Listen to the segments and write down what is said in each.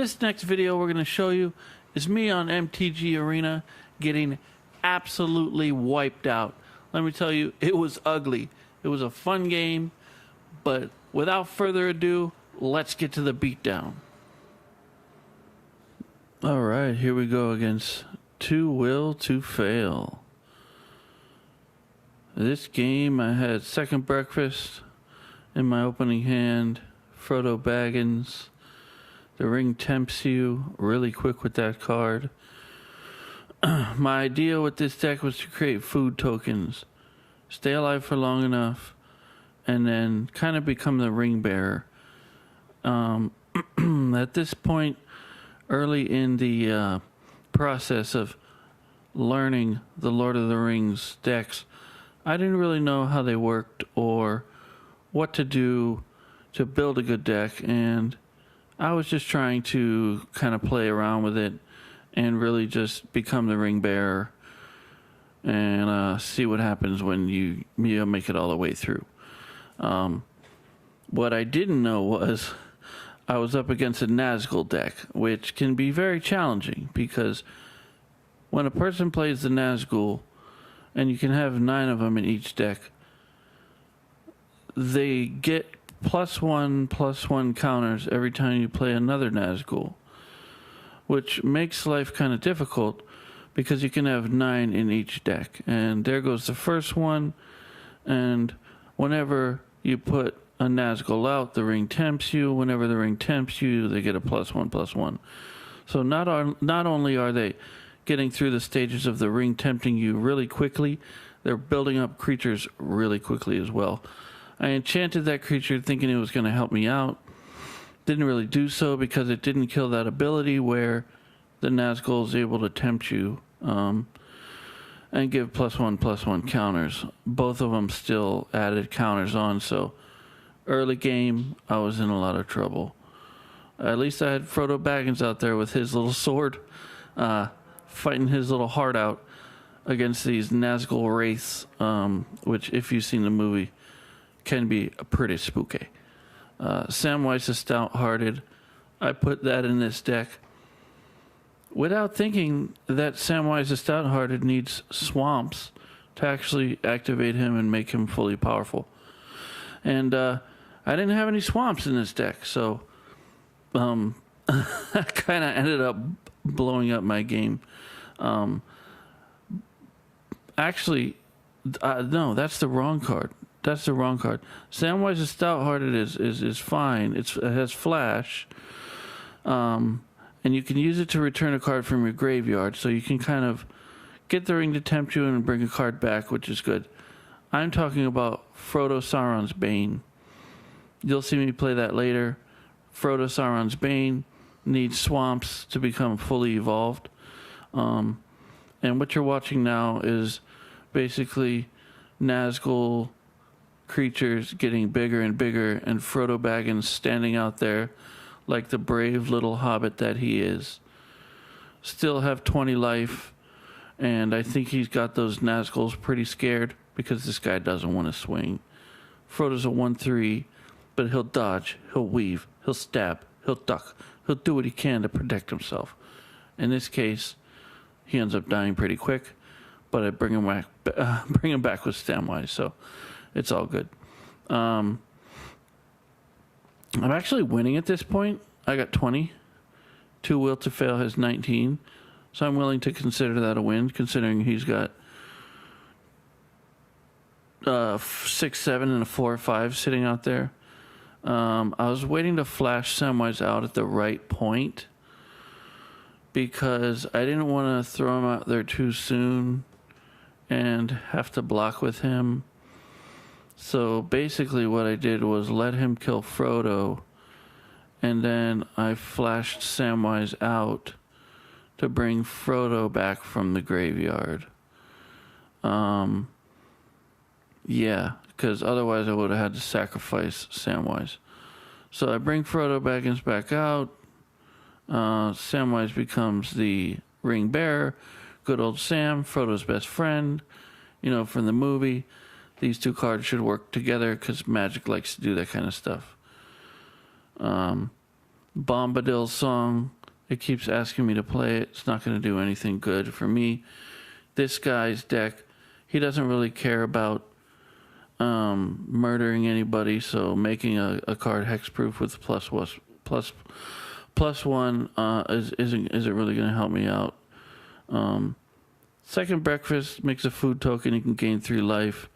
This next video we're going to show you is me on MTG Arena getting absolutely wiped out. Let me tell you, it was ugly. It was a fun game, but without further ado, let's get to the beatdown. Alright, here we go against Too Will to Fail. This game, I had Second Breakfast in my opening hand, Frodo Baggins. The ring tempts you really quick with that card. My idea with this deck was to create food tokens, stay alive for long enough, and then kind of become the ring bearer. At this point, early in the process of learning the Lord of the Rings decks, I didn't really know how they worked or what to do to build a good deck, and I was just trying to kind of play around with it and really just become the ring bearer and see what happens when you make it all the way through. What I didn't know was I was up against a Nazgul deck, which can be very challenging because when a person plays the Nazgul, and you can have 9 of them in each deck, they get +1/+1 counters every time you play another Nazgul, which makes life kind of difficult because you can have 9 in each deck. And there goes the first one, and whenever you put a Nazgul out, the ring tempts you. Whenever the ring tempts you, they get a +1/+1. So not only are they getting through the stages of the ring tempting you really quickly, they're building up creatures really quickly as well. I enchanted that creature thinking it was going to help me out. Didn't really do so because it didn't kill that ability where the Nazgul is able to tempt you and give +1/+1 counters. Both of them still added counters on, so early game, I was in a lot of trouble. At least I had Frodo Baggins out there with his little sword, fighting his little heart out against these Nazgul wraiths, which, if you've seen the movie, can be pretty spooky. Samwise the Stout-Hearted, I put that in this deck without thinking that Samwise the Stout-Hearted needs swamps to actually activate him and make him fully powerful. And I didn't have any swamps in this deck, so I kind of ended up blowing up my game. Actually, no, that's the wrong card. That's the wrong card. Samwise the Stout-Hearted is fine. It has flash, and you can use it to return a card from your graveyard, so you can kind of get the ring to tempt you and bring a card back, which is good. I'm talking about Frodo Sauron's Bane. You'll see me play that later. Frodo Sauron's Bane needs swamps to become fully evolved. And what you're watching now is basically Nazgul creatures getting bigger and bigger, and Frodo Baggins standing out there like the brave little hobbit that he is. Still have 20 life, and I think he's got those Nazguls pretty scared because this guy doesn't want to swing. Frodo's a 1/3, but he'll dodge, he'll weave, he'll stab, he'll duck, he'll do what he can to protect himself. In this case, he ends up dying pretty quick, but I bring him back with Samwise, so it's all good. I'm actually winning at this point. I got 20. Too Will to Fail has 19, so I'm willing to consider that a win, considering he's got 6, 7, and a 4 or 5 sitting out there. I was waiting to flash Samwise out at the right point because I didn't want to throw him out there too soon and have to block with him. So basically what I did was let him kill Frodo, and then I flashed Samwise out to bring Frodo back from the graveyard. Yeah, because otherwise I would have had to sacrifice Samwise. So I bring Frodo Baggins back out. Samwise becomes the ring bearer. Good old Sam, Frodo's best friend, from the movie. These two cards should work together because Magic likes to do that kind of stuff. Bombadil song. It keeps asking me to play it. It's not going to do anything good for me. This guy's deck, he doesn't really care about murdering anybody, so making a card hexproof with plus one isn't really going to help me out. Second Breakfast makes a food token. You can gain 3 life,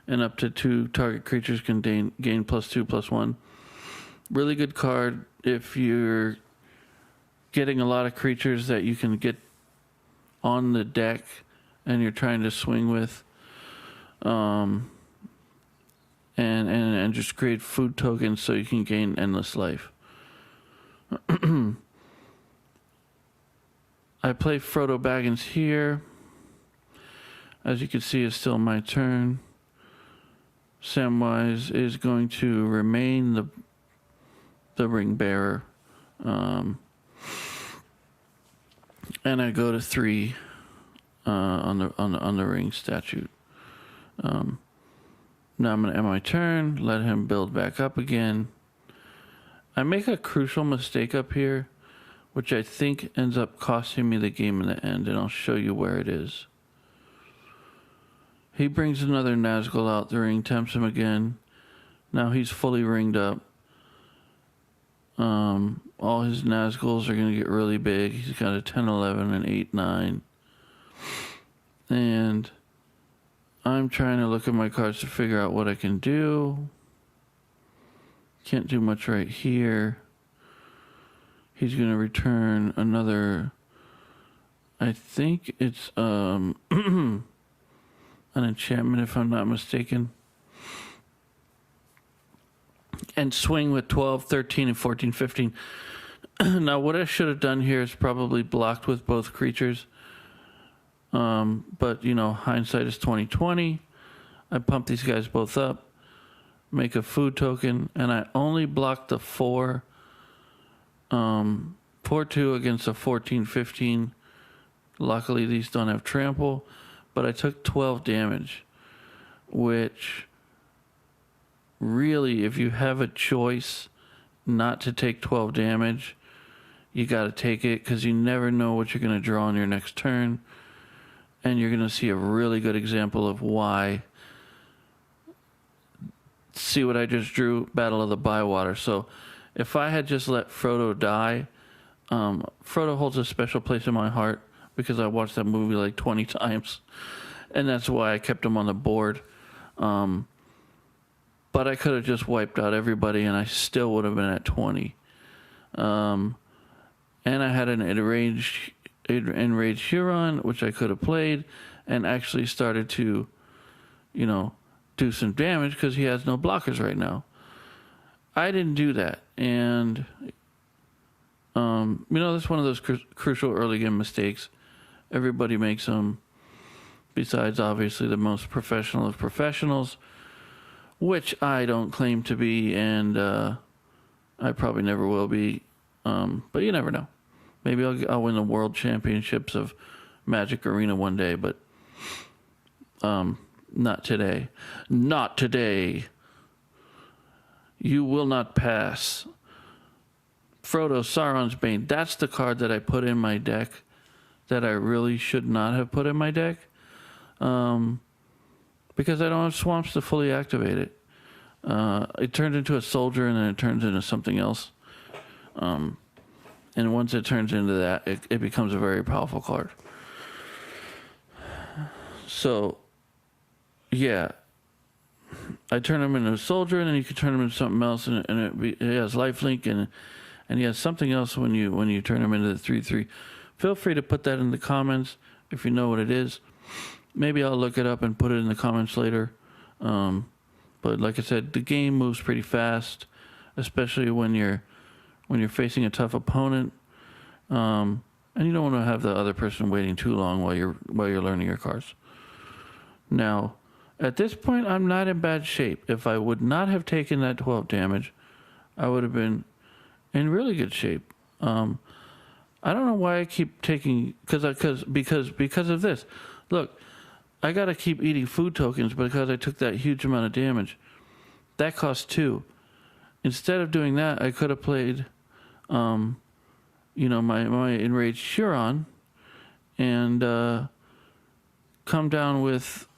and up to 2 target creatures can gain +2/+1. Really good card if you're getting a lot of creatures that you can get on the deck and you're trying to swing with, and just create food tokens so you can gain endless life. I play Frodo Baggins here. As you can see, it's still my turn. Samwise is going to remain the ring bearer, and I go to 3 on the ring statue. Now I'm going to end my turn, let him build back up again. I make a crucial mistake up here, which I think ends up costing me the game in the end, and I'll show you where it is. He brings another Nazgul out the ring, tempts him again. Now he's fully ringed up. All his Nazguls are going to get really big. He's got a 10, 11, and 8, 9. And I'm trying to look at my cards to figure out what I can do. Can't do much right here. He's going to return another, I think it's an enchantment if I'm not mistaken. And swing with 12, 13, and 14, 15. Now what I should have done here is probably blocked with both creatures. But you know, hindsight is 20/20. I pump these guys both up, make a food token, and I only blocked the 4-2 against a 14/15. Luckily these don't have trample, but I took 12 damage, which really, if you have a choice not to take 12 damage, you got to take it, because you never know what you're going to draw on your next turn. And you're going to see a really good example of why. See what I just drew? Battle of the Bywater. So if I had just let Frodo die, Frodo holds a special place in my heart because I watched that movie like 20 times. And that's why I kept him on the board. But I could have just wiped out everybody and I still would have been at 20. And I had an enraged Huron, which I could have played and actually started to, you know, do some damage because he has no blockers right now. I didn't do that. And, you know, that's one of those crucial early game mistakes. Everybody makes them, besides obviously the most professional of professionals, which I don't claim to be, and I probably never will be, but you never know. Maybe I'll win the world championships of Magic Arena one day, but not today. Not today. You will not pass. Frodo, Sauron's Bane. That's the card that I put in my deck that I really should not have put in my deck, because I don't have swamps to fully activate it. It turns into a soldier and then it turns into something else. And once it turns into that, it becomes a very powerful card. So, yeah. I turn him into a soldier, and then you can turn him into something else, and it has lifelink, and he has something else when you turn him into the 3/3. Feel free to put that in the comments if you know what it is. Maybe I'll look it up and put it in the comments later. But like I said, the game moves pretty fast, especially when you're facing a tough opponent, and you don't want to have the other person waiting too long while you're learning your cards. Now, at this point, I'm not in bad shape. If I would not have taken that 12 damage, I would have been in really good shape. I don't know why I keep taking, because of this. Look, I got to keep eating food tokens because I took that huge amount of damage. That cost 2. Instead of doing that, I could have played my enraged Huron and come down with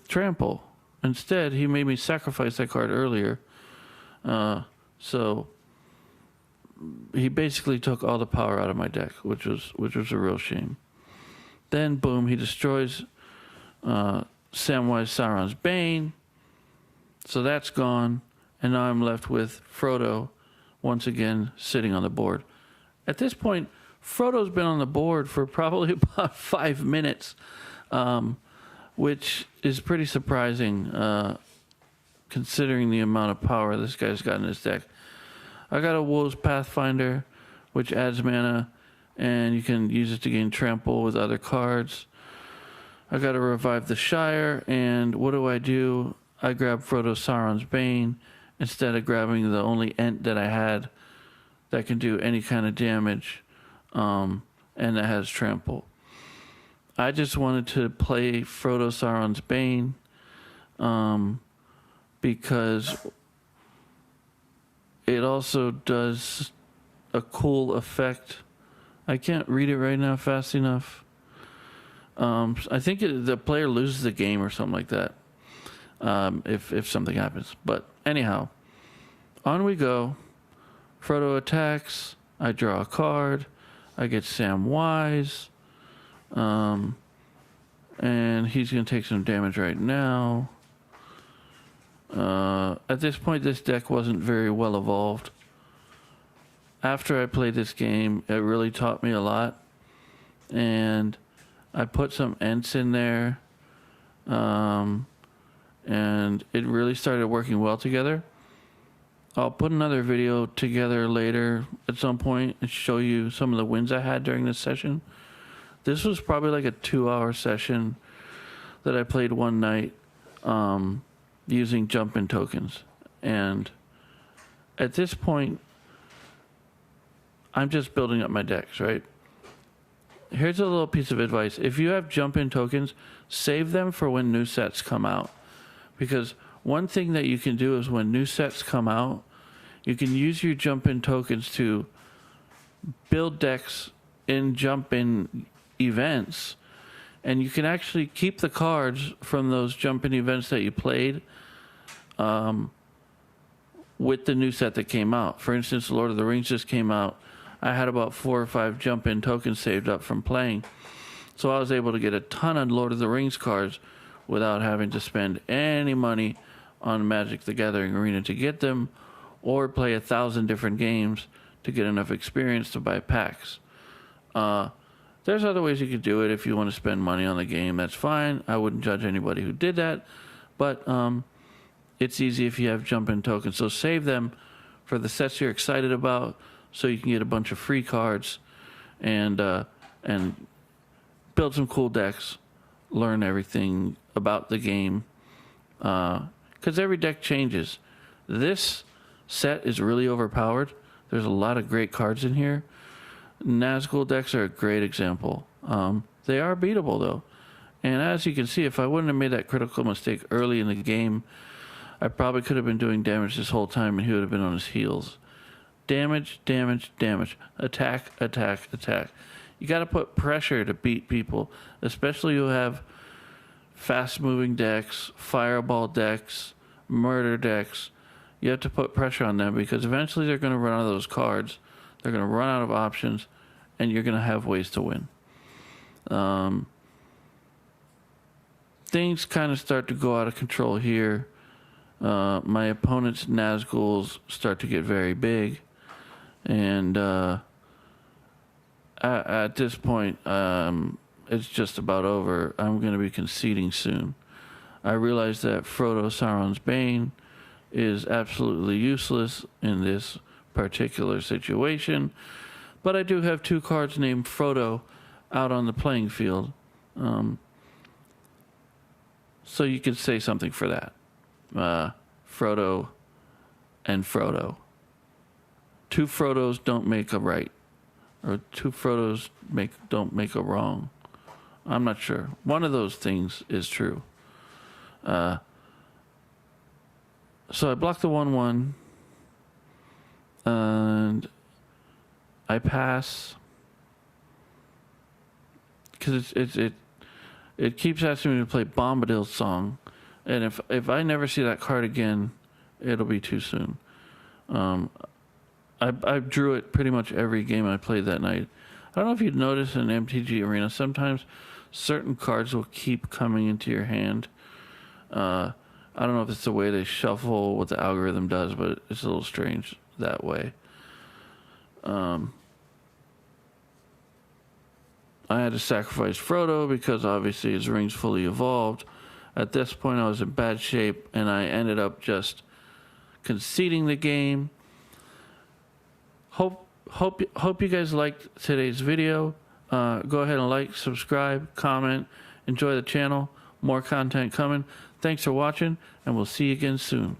Trample. Instead, he made me sacrifice that card earlier. So he basically took all the power out of my deck, which was a real shame. Then, boom, he destroys Samwise Sauron's Bane. So that's gone. And now I'm left with Frodo once again sitting on the board. At this point, Frodo's been on the board for probably about 5 minutes, which is pretty surprising considering the amount of power this guy's got in his deck. I got a Wolves Pathfinder, which adds mana, and you can use it to gain trample with other cards. I got to revive the Shire, and what do? I grab Frodo Sauron's Bane instead of grabbing the only Ent that I had that can do any kind of damage, and that has trample. I just wanted to play Frodo Sauron's Bane because it also does a cool effect. I can't read it right now fast enough. I think the player loses the game or something like that if something happens. But anyhow, on we go. Frodo attacks. I draw a card. I get Samwise. And he's going to take some damage right now. At this point, this deck wasn't very well evolved. After I played this game, it really taught me a lot. And I put some Ents in there. And it really started working well together. I'll put another video together later at some point and show you some of the wins I had during this session. This was probably like a 2-hour session that I played one night using jump-in tokens. And at this point, I'm just building up my decks, right? Here's a little piece of advice. If you have jump-in tokens, save them for when new sets come out. Because one thing that you can do is when new sets come out, you can use your jump-in tokens to build decks in jump-in events, and you can actually keep the cards from those jump-in events that you played with the new set that came out. For instance, Lord of the Rings just came out. I had about 4 or 5 jump-in tokens saved up from playing, so I was able to get a ton of Lord of the Rings cards without having to spend any money on Magic the Gathering Arena to get them, or play 1,000 different games to get enough experience to buy packs. There's other ways you could do it. If you want to spend money on the game, that's fine. I wouldn't judge anybody who did that. But it's easy if you have jump-in tokens. So save them for the sets you're excited about so you can get a bunch of free cards and build some cool decks, learn everything about the game. Because every deck changes. This set is really overpowered. There's a lot of great cards in here. Nazgul decks are a great example. They are beatable, though. And as you can see, if I wouldn't have made that critical mistake early in the game, I probably could have been doing damage this whole time, and he would have been on his heels. Damage, damage, damage. Attack, attack, attack. You got to put pressure to beat people, especially who have fast-moving decks, fireball decks, murder decks. You have to put pressure on them because eventually they're going to run out of those cards. They're going to run out of options, and you're going to have ways to win. Things kind of start to go out of control here. My opponent's Nazguls start to get very big, and at this point, it's just about over. I'm going to be conceding soon. I realize that Frodo Sauron's Bane is absolutely useless in this particular situation, but I do have 2 cards named Frodo out on the playing field, so you could say something for that. Frodo and Frodo. 2 Frodos don't make a right, or 2 Frodos don't make a wrong. I'm not sure. One of those things is true. So I block the 1/1. and I pass because it keeps asking me to play Bombadil's song, and if I never see that card again, it'll be too soon. I drew it pretty much every game I played that night. I don't know if you'd notice in MTG Arena, sometimes certain cards will keep coming into your hand. I don't know if it's the way they shuffle, what the algorithm does, but it's a little strange that way. I had to sacrifice Frodo because obviously his ring's fully evolved. At this point, I was in bad shape, and I ended up just conceding the game. Hope you guys liked today's video. Go ahead and like, subscribe, comment, enjoy the channel. More content coming. Thanks for watching, and we'll see you again soon.